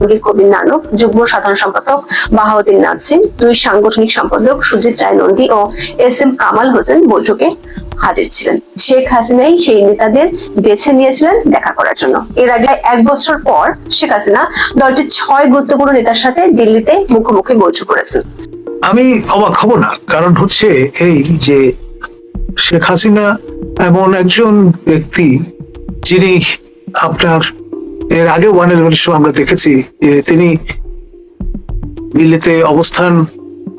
কবির নানক, যুগ্ম সাধারণ সম্পাদক বাহাউদ্দিন নাজিম, দুই সাংগঠনিক সম্পাদক সুজিত রায় নন্দী ও এস.এম. কামাল হোসেন বৈঠকে হাজির ছিলেন। শেখ হাসিনাই সেই নেতাদের বেছে নিয়েছিলেন দেখা করার জন্য। এর আগে 1 বছর পর শেখ হাসিনা দলটির 6 গুরুত্বপূর্ণ নেতার সাথে দিল্লিতে মুখোমুখি বৈঠক করেছেন। আমি অবাক হব না, কারণ হচ্ছে এই যে শেখ হাসিনা এমন একজন ব্যক্তি যিনি আপনার এর আগে 1-11 সময় আমরা দেখেছি যে তিনি দিল্লিতে অবস্থান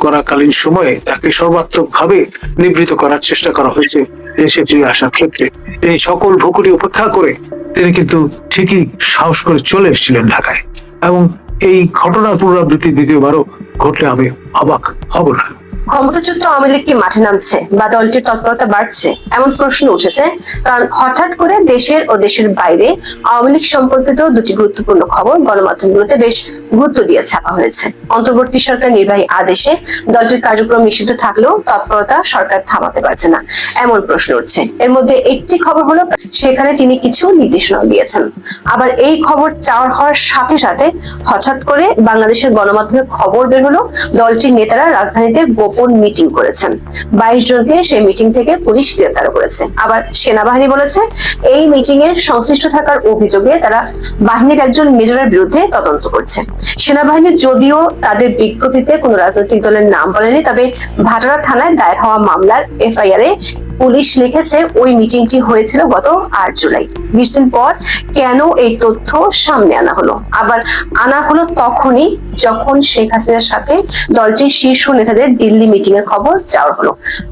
করাকালীন সময়ে তাকে সর্বাত্মকভাবে নিবৃত করার চেষ্টা করা হয়েছে দেশে ফিরে আসার ক্ষেত্রে। তিনি সকল ভ্রুকুটি উপেক্ষা করে তিনি কিন্তু ঠিকই সাহস করে চলে এসেছিলেন ঢাকায়, এবং এই ঘটনার পুনরাবৃত্তি দ্বিতীয়বারও ঘটলে আমি অবাক হব না। ক্ষমতাচ্যুত আওয়ামী লীগ কি মাঠে নামছে বা দলটির তৎপরতা বাড়ছে, এমন প্রশ্ন উঠেছে, কারণ হঠাৎ করে দেশের ও দেশের বাইরে আওয়ামী লীগ সম্পর্কিত দুটি গুরুত্বপূর্ণ খবর গণমাধ্যমগুলোতে বেশ গুরুত্ব দিয়ে ছাপা হয়েছে। অন্তর্বর্তী সরকার নির্বাহী আদেশে দলটির কার্যক্রম নিষিদ্ধ থাকলেও তৎপরতা সরকার থামাতে পারছে না, এমন প্রশ্ন উঠছে। এর মধ্যে একটি খবর হলো সেখানে তিনি কিছু নির্দেশনা দিয়েছেন। আবার এই খবর চাওয়ার হওয়ার সাথে সাথে হঠাৎ করে বাংলাদেশের গণমাধ্যমে খবর বের হলো দলটির নেতারা রাজধানীতে গোপন মিটিং করেছেন। 22 জনকে সেই মিটিং থেকে পুলিশ গ্রেফতার করেছে। আবার সেনাবাহিনী বলেছে এই মিটিং এর সংশ্লিষ্ট থাকার অভিযোগে তারা বাহিনীর একজন মেজরের বিরুদ্ধে তদন্ত করছে। সেনাবাহিনী যদিও তাদের বিজ্ঞপ্তিতে কোনো রাজনৈতিক দলের নাম বলেনি, তবে ভাটারা থানায় দায়ের হওয়া মামলার এফআইআর এ পুলিশ লিখেছে ওই মিটিংটি হয়েছিল গত 8 জুলাই। 20 দিন পর কেন এই তথ্য সামনে আনা হলো? আবার আনা হলো তখনই যখন শেখ হাসিনার সাথে দলটির শীর্ষ নেতাদের দিল্লি মিটিং এর খবর চাওয়া হলো।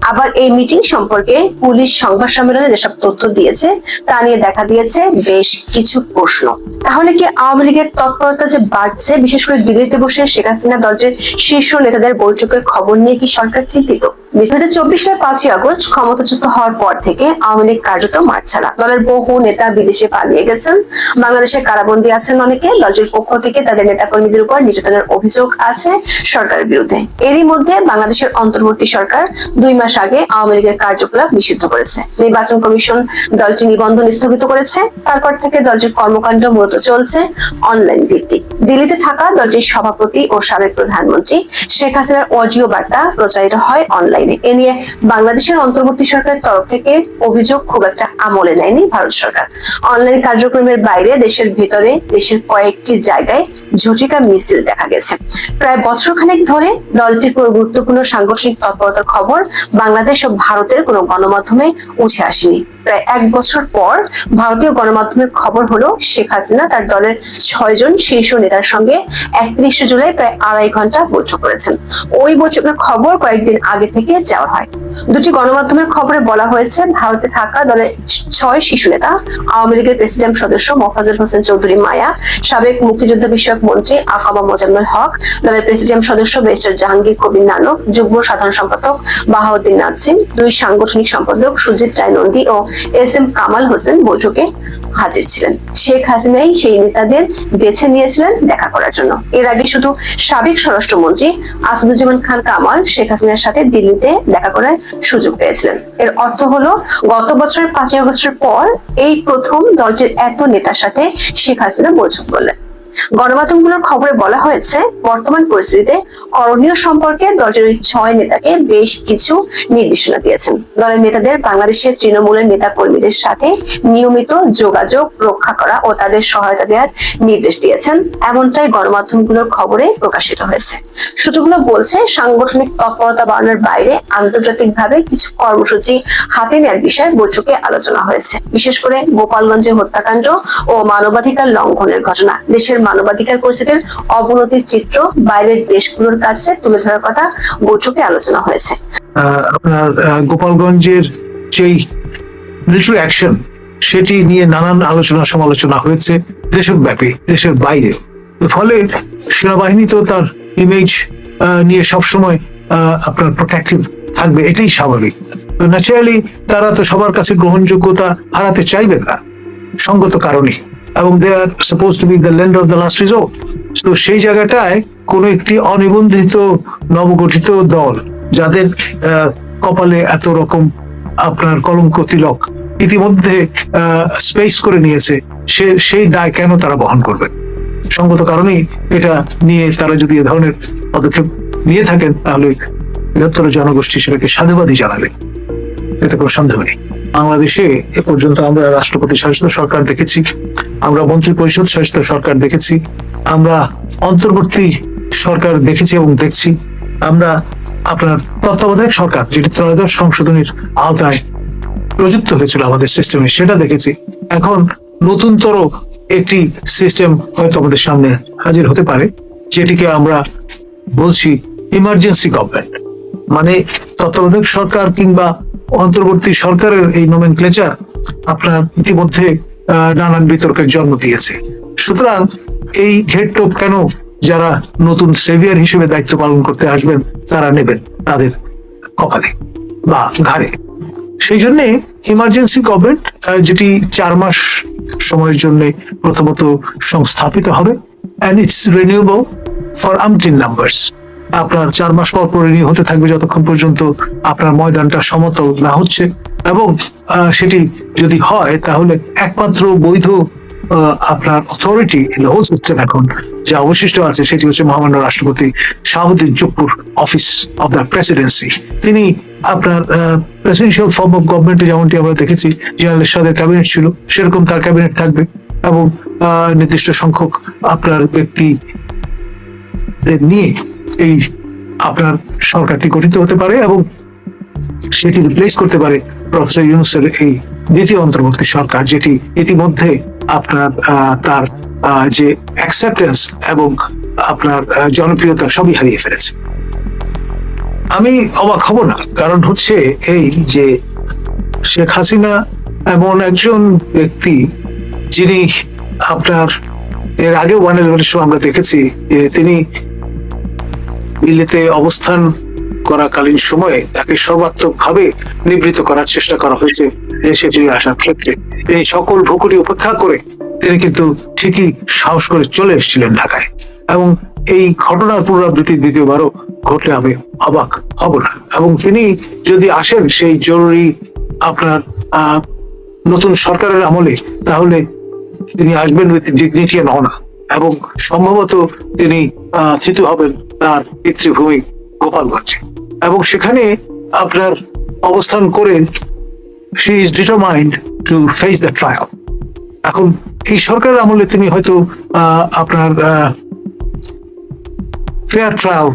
আবার এই মিটিং সম্পর্কে পুলিশ সংবাদ সম্মেলনে যেসব তথ্য দিয়েছে তা নিয়ে দেখা দিয়েছে বেশ কিছু প্রশ্ন। তাহলে কি আওয়ামী লীগের তৎপরতা যে বাড়ছে, বিশেষ করে দিল্লিতে বসে শেখ হাসিনা দলটির শীর্ষ নেতাদের বৈঠকের খবর নিয়ে কি সরকার চিন্তিত? 2024 সালের 5ই আগস্ট ক্ষমতাচ্যুত হওয়ার পর থেকে আওয়ামী লীগ কার্যত মাঠ ছাড়া। দলের বহু নেতা বিদেশে পালিয়ে গেছেন, বাংলাদেশে কারাবন্দী আছেন অনেকে। দলটির পক্ষ থেকে তাদের নেতাকর্মীদের উপর নির্যাতনের অভিযোগ আছে সরকারের বিরুদ্ধে। এরই মধ্যে বাংলাদেশের অন্তর্বর্তী সরকার 2 মাস আগে আওয়ামী লীগের কার্যকলাপ নিষিদ্ধ করেছে। নির্বাচন কমিশন দলটির নিবন্ধন স্থগিত করেছে। তারপর থেকে দলটির কর্মকাণ্ড মূলত চলছে অনলাইন ভিত্তিক। দিল্লিতে থাকা দলটির সভাপতি ও সাবেক প্রধানমন্ত্রী শেখ হাসিনার অডিও বার্তা প্রচারিত হয় অনলাইন। এ নিয়ে বাংলাদেশের অন্তর্বর্তী সরকারের তরফ থেকে অভিযোগ খুব একটা আমলে নেয়নি ভারত সরকার। অনলাইন কার্যক্রমের বাইরে দেশের ভিতরে দেশের কয়েকটি জায়গায় ঝটিকা মিছিল দেখা গেছে। প্রায় বছরখানেক ধরে দলটির কোনো গুরুত্বপূর্ণ সাংগঠনিক তৎপরতার খবর বাংলাদেশ ও ভারতের কোনো গণমাধ্যমে উঠে আসেনি। প্রায় 1 বছর পর ভারতীয় গণমাধ্যমের খবর হলো শেখ হাসিনা তার দলের 6 জন শীর্ষ নেতার সঙ্গে 31 জুলাই প্রায় 2.5 ঘন্টা বৈঠক করেছেন। ওই বৈঠকের খবর কয়েকদিন আগে থেকে চাওয়া হয়। দুটি গণমাধ্যমের খবরে বলা হয়েছে ভারতে থাকা দলের 6 শীর্ষ নেতা আওয়ামী লীগের প্রেসিডিয়াম সদস্য মোফাজ্জল হোসেন চৌধুরী মায়া, সাবেক মুক্তিযুদ্ধ বিষয়ক মন্ত্রী আকাবা মোজাম্মেল হক, দলের প্রেসিডিয়াম সদস্য ব্যারিস্টার জাহাঙ্গীর কবির নানক, যুগ্ম সাধারণ সম্পাদক বাহাউদ্দিন নাজিম, দুই সাংগঠনিক সম্পাদক সুজিত রায় নন্দী ও এস.এম. কামাল হোসেন বৈঠকে হাজির ছিলেন। শেখ হাসিনাই সেই নেতাদের বেছে নিয়েছিলেন দেখা করার জন্য। এর আগে শুধু সাবেক স্বরাষ্ট্রমন্ত্রী আসাদুজ্জামান খান কামাল শেখ হাসিনার সাথে দিল্লিতে দেখা করার সুযোগ পেয়েছিলেন। এর অর্থ হলো গত বছরের 5ই আগস্টের পর এই প্রথম দলটির এত নেতার সাথে শেখ হাসিনা বৈঠক করলেন। গণমাধ্যমগুলোর খবরে বলা হয়েছে বর্তমান পরিস্থিতিতে করণীয় সম্পর্কে দলটির 6 নেতাকে বেশ কিছু নির্দেশনা দিয়েছেন। দলের নেতাদের বাংলাদেশের তৃণমূলের নেতা কর্মীদের সাথে নিয়মিত যোগাযোগ রক্ষা করা ও তাদের সহায়তা দেওয়ার নির্দেশ দিয়েছেন, এমনটাই গণমাধ্যমগুলোর খবরে প্রকাশিত হয়েছে। সূত্রগুলো বলছে সাংগঠনিক তৎপরতা বাড়ানোর বাইরে আন্তর্জাতিকভাবে কিছু কর্মসূচি হাতে নেওয়ার বিষয়ে বৈঠকে আলোচনা হয়েছে। বিশেষ করে গোপালগঞ্জে হত্যাকাণ্ড ও মানবাধিকার লঙ্ঘনের ঘটনা, দেশের মানবাধিকার পরিস্থিতির অবনতির চিত্র বাইরের দেশগুলোর কাছে তুলে ধরার কথা বৈঠকে আলোচনা হয়েছে। আপনার গোপালগঞ্জের যেই মিলিটারি অ্যাকশন সেটি নিয়ে নানান আলোচনা সমালোচনা হয়েছে দেশব্যাপী, দেশের বাইরে। ফলে সেনাবাহিনী তো তার ইমেজ নিয়ে সবসময় আপনার প্রোটেক্টিভ থাকবে, এটাই স্বাভাবিক। ন্যাচারালি তারা তো সবার কাছে গ্রহণযোগ্যতা হারাতে চাইবেন না সঙ্গত কারণে, এবং they are suppose to be the land of the last resort. তো সেই জায়গাটায় কোন একটি অনিবন্ধিত নবগঠিত দল যাদের কপালে এত রকম আপনার কলঙ্ক তিলক ইতিমধ্যে স্পেস করে নিয়েছে, সেই দায় কেন তারা বহন করবে? সঙ্গত কারণেই এটা নিয়ে তারা যদি এ ধরনের পদক্ষেপ নিয়ে থাকেন, তাহলে বৃহত্তর জনগোষ্ঠী সেটাকে সাধুবাদই জানাবে, এতে কোনো সন্দেহ নেই। বাংলাদেশে এ পর্যন্ত আমরা রাষ্ট্রপতি শাসিত সরকার দেখেছি, আমরা মন্ত্রী পরিষদ শাসিত সরকার দেখেছি, আমরা অন্তর্বর্তী সরকার দেখেছি এবং দেখছি, আমরা আপনার তত্ত্বাবধায়ক সরকার যেটি ত্রয়োদশ সংশোধনীর আওতায় প্রযুক্ত হয়েছিল আমাদের সিস্টেমে সেটা দেখেছি। এখন নতুনতর একটি সিস্টেম হয়তো আমাদের সামনে হাজির হতে পারে, যেটিকে আমরা বলছি ইমার্জেন্সি গভর্নমেন্ট। মানে তত্ত্বাবধায়ক সরকার কিংবা অন্তর্বর্তী সরকারের এই নোমেনক্লেচার আপনার ইতিমধ্যে নানান বিতর্কের জন্ম দিয়েছে। সুতরাং এই ঘেরটোপ কেন যারা নতুন সেভিয়ার হিসেবে দায়িত্ব পালন করতে আসবেন তারা নেবেন তাদের কপালে বা ঘাড়ে। সেই জন্য ইমার্জেন্সি গভর্নমেন্ট, যেটি 4 মাস সময়ের জন্য প্রথমত সংস্থাপিত হবে, and it's renewable for umpteen numbers। আপনার 4 মাস পর রিনিউ হতে থাকবে যতক্ষণ পর্যন্ত আপনার ময়দানটা সমতল না হচ্ছে, এবং সেটি যদি হয় তাহলে একমাত্র বৈধ আপনার authority in the whole system এখন যা অবশিষ্ট আছে সেটি হচ্ছে মহামান্য রাষ্ট্রপতি শাহাবুদ্দিন জুপ্পুর অফিস অফ দ্য প্রেসিডেন্সি। তিনি আপনার প্রেসিডেন্সিয়াল ফর্ম অফ গভর্নমেন্টে যেমনটি আমরা দেখেছি জেনারেল এরশাদের ক্যাবিনেট ছিল, সেরকম তার ক্যাবিনেট থাকবে, এবং নির্দিষ্ট সংখ্যক আপনার ব্যক্তি নিয়ে এই আপনার সরকারটি গঠিত হতে পারে, এবং সেটি রিপ্লেস করতে পারে প্রফেসর ইউনূসের এই দ্বিতীয় অন্তর্বর্তী সরকার, যেটি ইতিমধ্যে আপনার তার যে অ্যাকসেপ্টেন্স এবং আপনার জনপ্রিয়তা সবই হারিয়ে ফেলেছে। আমি অবাক হব না, কারণ হচ্ছে এই যে শেখ হাসিনা এমন একজন ব্যক্তি যিনি আপনার এর আগে 111 শো আমরা দেখেছি যে তিনি দিল্লিতে অবস্থান করাকালীন সময়ে তাকে সর্বাত্মকভাবে নিবৃত করার চেষ্টা করা হয়েছে দেশে ফিরে আসার ক্ষেত্রে। তিনি সকল ভুকুটি উপেক্ষা করে তিনি কিন্তু ঠিকই সাহস করে চলে এসেছিলেন ঢাকায়, এবং এই ঘটনার পুনরাবৃত্তি দ্বিতীয়বারও ঘটলে আমি অবাক হব না। এবং তিনি যদি আসেন সেই জরুরি আপনার নতুন সরকারের আমলে, তাহলে তিনি আসবেন উইথ ডিগনিটি এন্ড অনার, এবং সম্ভবত তিনি থিতু হবেন তার পিতৃভূমি গোপালগঞ্জে, এবং সেখানে আপনার অবস্থান করে she is determined to face the trial। এখন এই সরকারের আমলে তিনি হয়তো আপনার ফেয়ার ট্রায়াল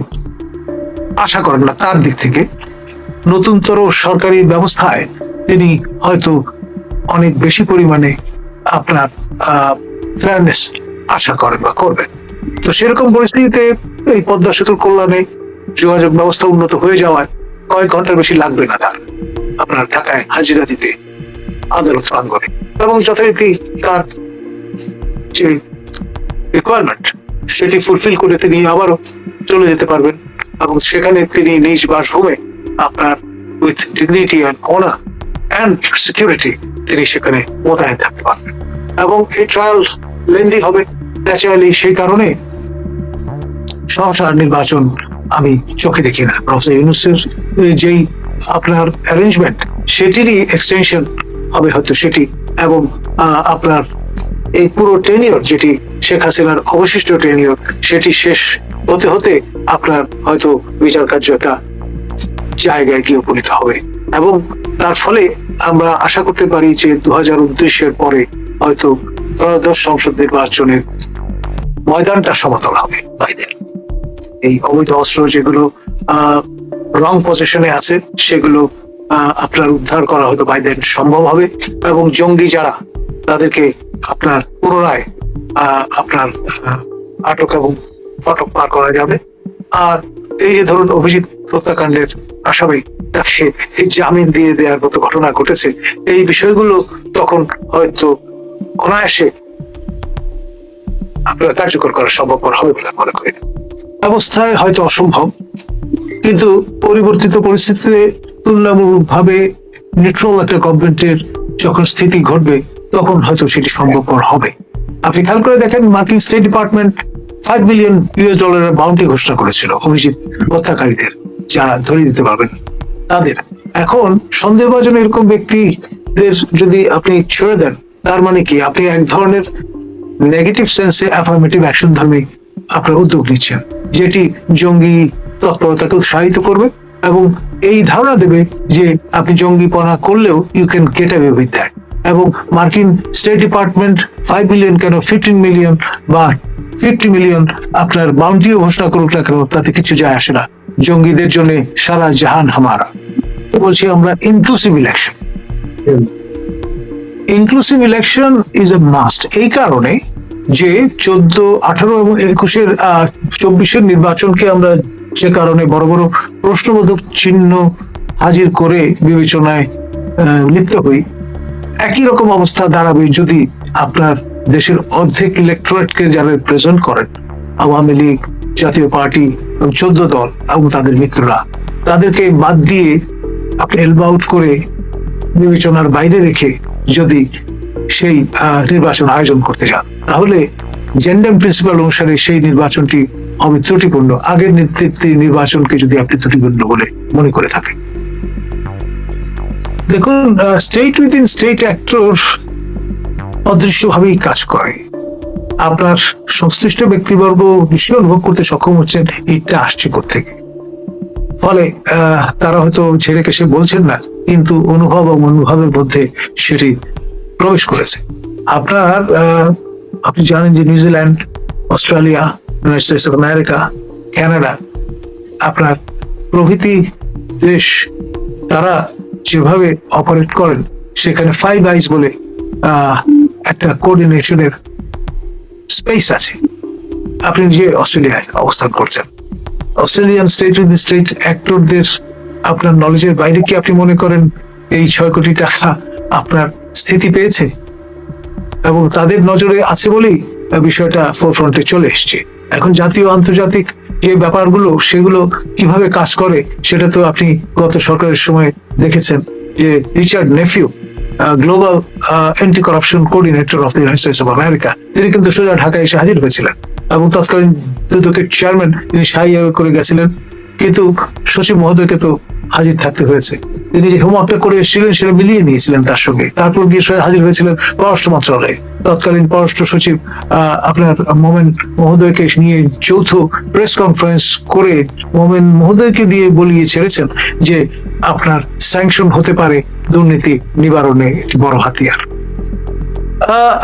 আশা করেন না তার দিক থেকে। নতুনতর সরকারি ব্যবস্থায় তিনি হয়তো অনেক বেশি পরিমাণে আপনার ফেয়ারনেস আশা করেন বা করবেন। তো সেরকম পরিস্থিতিতে এই পদ্মা সেতুর কল্যাণে যোগাযোগ ব্যবস্থা উন্নত হয়ে যাওয়ায় কয়েক ঘন্টার বেশি লাগবে না তার আপনার ঢাকায় হাজিরা দিতে আদালত প্রাঙ্গণে, এবং যথারীতি তার যে রিকোয়ারমেন্ট সেটি ফুলফিল করে তিনি আবারও চলে যেতে পারবেন, এবং সেখানে তিনি নিজ বাসভূমে আপনার with dignity and honour and security তিনি সেখানে মোতায়েন থাকতে পারবেন। এবং এই ট্রায়াল লেন্দি হবে ন্যাচারালি, সেই কারণে সহসা নির্বাচন আমি চোখে দেখি না। প্রফেসর ইউনূসের যেই আপনার অ্যারেঞ্জমেন্ট সেটিরই এক্সটেনশন হবে হয়তো সেটি, এবং আপনার এই পুরো টেনিয়র যেটি শেখ হাসিনার অবশিষ্ট টেনিয়র সেটি শেষ হতে হতে আপনার হয়তো বিচার কার্য একটা জায়গায় গিয়ে উপনীত হবে, এবং তার ফলে আমরা আশা করতে পারি যে 2029-এর পরে হয়তো ত্রয়োদশ সংসদ নির্বাচনের ময়দানটা সমতল হবে বাইদের। এই অবৈধ অস্ত্র যেগুলো রং পজিশনে আছে সেগুলো আপনার উদ্ধার করা হয়তো বাইদের সম্ভব হবে, এবং জঙ্গি যারা তাদেরকে আপনার পুনরায় আপনার আটক এবং ফটক পার করা যাবে। আর এই যে ধরুন অভিজিৎ হত্যাকাণ্ডের আসামি তাকে এই জামিন দিয়ে দেওয়ার মতো ঘটনা ঘটেছে, এই বিষয়গুলো তখন হয়তো অনায়াসে আপনার কার্যকর করা সম্ভবপর হবে বলে মনে করি। ব্যবস্থায় হয়তো অসম্ভব, কিন্তু পরিবর্তিত পরিস্থিতিতে তুলনামূলকভাবে নিউট্রাল একটা গভর্নমেন্টের যখন স্থিতি ঘটবে তখন হয়তো সেটি সম্ভবপর হবে। আপনি খেয়াল করে দেখেন মার্কিন স্টেট ডিপার্টমেন্ট $5 মিলিয়ন বাউন্টি ঘোষণা করেছিল অভিজিৎ হত্যাকারীদের যারা ধরে দিতে পারবেন তাদের। এখন সন্দেহভাজন এরকম ব্যক্তিদের যদি আপনি ছেড়ে দেন, তার মানে কি আপনি এক ধরনের নেগেটিভ সেন্সে অ্যাফার্মেটিভ অ্যাকশন ধর্মে আপনার উদ্যোগ নিচ্ছেন, যেটি জঙ্গি তৎপরতাকে উৎসাহিত করবে এবং এই ধারণা দেবে যে আপনি জঙ্গিপনা করলেও you can get away with that. এবং মার্কিন স্টেট ডিপার্টমেন্ট 5 মিলিয়ন কেন 15 মিলিয়ন বা 50 মিলিয়ন আপনার বাউন্ডারিও ঘোষণা করুক না কেন, তাতে কিছু যায় আসে না। জঙ্গিদের জন্য সারা জাহান হামারা। বলছি আমরা inclusive election, inclusive election is a must, এই কারণে যে 14, 18 এবং 24 নির্বাচনকে আমরা যে কারণে বড় বড় প্রশ্নবোধক চিহ্ন হাজির করে বিবেচনায় লিপ্ত হই, একই রকম অবস্থা দাঁড়াবে যদি আপনার দেশের অর্ধেক ইলেকটোরেটকে যারা প্রেজেন্ট করেন, আওয়ামী লীগ, জাতীয় পার্টি এবং 14 দল এবং তাদের মিত্ররা, তাদেরকে বাদ দিয়ে আপনি এলব আউট করে বিবেচনার বাইরে রেখে যদি সেই নির্বাচন আয়োজন করতে যান, তাহলে জেন্ডার প্রিন্সিপাল অনুসারে সেই নির্বাচনটি হবে ত্রুটিপূর্ণ, আগের নির্বাচনকে যদি আপনি ত্রুটিপূর্ণ বলে মনে করে থাকেন। দেখুন, স্টেট উইদিন স্টেট অ্যাক্টর অদৃশ্যভাবেই কাজ করে। আপনার সংশ্লিষ্ট ব্যক্তিবর্গ নিশ্চয় অনুভব করতে সক্ষম হচ্ছেন এটা আসছে কোত্থেকে। ফলে তারা হয়তো ছেড়ে কেসে বলছেন না, কিন্তু অনুভব এবং অনুভবের মধ্যে সেটি প্রবেশ করেছে। আপনি জানেন যে New Zealand, Australia, United States of America, Canada আপনার প্রভৃতি দেশ, তারা যেভাবে অপারেট করেন সেখানে 5 আইস বলে একটা কোঅর্ডিনেশনের স্পেস আছে। আপনি যে অস্ট্রেলিয়ায় অবস্থান করছেন, অস্ট্রেলিয়ান স্টেট উইথ স্টেট অ্যাক্টরদের আপনার নলেজের বাইরে কি আপনি মনে করেন এই 6 কোটি টাকা আপনার স্থিতি পেয়েছে? এবং তাদের নজরে আছে বলেই বিষয়টা ফোরফ্রন্টে চলে এসছে। এখন জাতীয় আন্তর্জাতিক যে ব্যাপারগুলো সেগুলো কিভাবে কাজ করে সেটা তো আপনি গত সরকারের সময় দেখেছেন যে Richard Nephew, global anti corruption coordinator of the United States of America, তিনি কিন্তু সোজা ঢাকায় এসে হাজির হয়েছিলেন এবং তৎকালীন দুদকের চেয়ারম্যান তিনি শাহী করে গেছিলেন, কিন্তু সচিব মহোদয়কে তো হাজির থাকতে হয়েছে। তিনি যে হোমওয়ার্কটা করে এসেছিলেন সেটা মিলিয়ে নিয়েছিলেন তার সঙ্গে, তারপর গিয়ে হাজির হয়েছিলেন পররাষ্ট্র মন্ত্রণালয়ে। তৎকালীন পররাষ্ট্র সচিব আপনার মোমেন মহোদয়কে নিয়ে যৌথ প্রেস কনফারেন্স করে মোমেন মহোদয়কে দিয়ে বলিয়ে ছেড়েছেন যে আপনার স্যাংশন হতে পারে দুর্নীতি নিবারণে একটি বড় হাতিয়ার।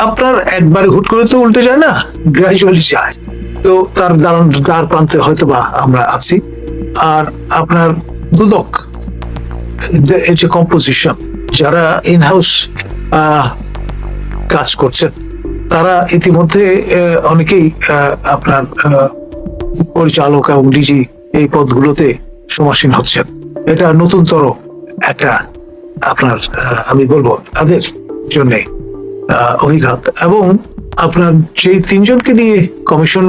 আপনার একবারে হুট করে তো উল্টে যায় না, গ্রাজুয়ালি যায়। তো তার দ্বার প্রান্তে হয়তো বা আমরা আছি। আর আপনার দুদক যে কম্পোজিশন, যারা ইনহাউস কাজ করছেন, তারা ইতিমধ্যে অনেকেই আপনার পরিচালক এবং ডিজি এই পদগুলোতে সমাসীন হচ্ছেন। এটা নতুনতর একটা আপনার আমি বলবো তাদের জন্য অভিঘাত। এবং আপনার যে 3 জনকে নিয়ে কমিশন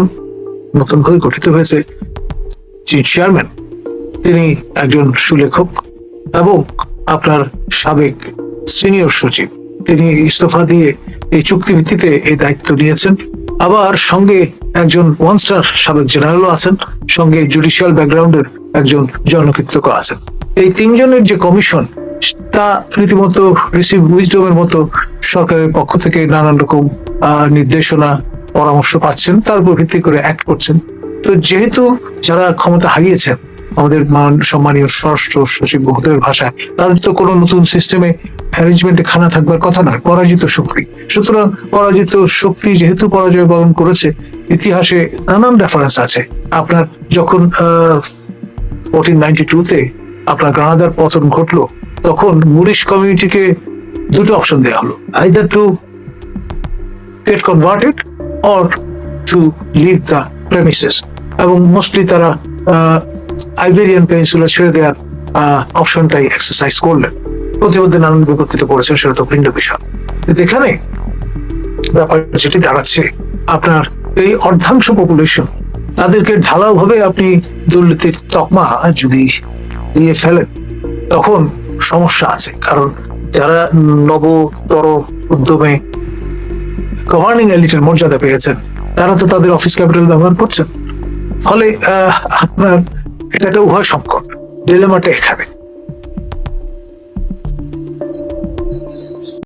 নতুন করে গঠিত হয়েছে, যে চেয়ারম্যান তিনি একজন সুলেখক এবং আপনার সাবেক সিনিয়র সচিব, তিনি ইস্তফা দিয়ে এই চুক্তি ভিত্তিতে এই দায়িত্ব নিয়েছেন। আবার সঙ্গে একজন 1 স্টার সাবেক জেনারেলও আছেন, সঙ্গে জুডিশিয়াল ব্যাকগ্রাউন্ডের একজন জনকীর্তক আছেন। এই 3 জনের যে কমিশন, তা রীতিমতো রিসিভ উইজডমের মতো সরকারের পক্ষ থেকে নানান রকম নির্দেশনা পরামর্শ পাচ্ছেন, তার উপর ভিত্তি করে অ্যাক্ট করছেন। তো যেহেতু যারা ক্ষমতা হারিয়েছেন, আমাদের সম্মানীয় স্বরাষ্ট্র সচিব মহোদয়ের ভাষায়, তাদের তো কোনো নতুন সিস্টেমে অ্যারেঞ্জমেন্টে খানা থাকবার কথা নয়, পরাজিত শক্তি। সুতরাং পরাজিত শক্তি যেহেতু পরাজয় বরণ করেছে, ইতিহাসে নানান রেফারেন্স আছে। আপনার যখন 1492-তে আপনার গ্রানাদার পতন ঘটলো, তখন মুরিশ কমিউনিটিকে 2টো অপশন দেওয়া হলো, either to get converted or to leave the premises, এবং মোস্টলি তারা আইবেরিয়ান পেনিনসুলা ছেড়ে দেওয়ার অপশনটাই এক্সারসাইজ করলেন। প্রতিমধ্যে নানান বিপত্তিতে পড়েছেন, সেটা তো ভিন্ন বিষয়। কিন্তু এখানে ব্যাপার যেটি দাঁড়াচ্ছে, আপনার এই অর্ধাংশ পপুলেশন, তাদেরকে ঢালাও ভাবে আপনি দুর্নীতির তকমা যদি দিয়ে ফেলেন, তখন সমস্যা আছে। কারণ যারা নবতর উদ্যমে গভর্নিং এলিটের মর্যাদা পেয়েছেন, তারা তো তাদের অফিস ক্যাপিটাল ব্যবহার করছেন। ফলে আপনার এটা একটা উভয় সংকট, ডিলেমাটা এখানে।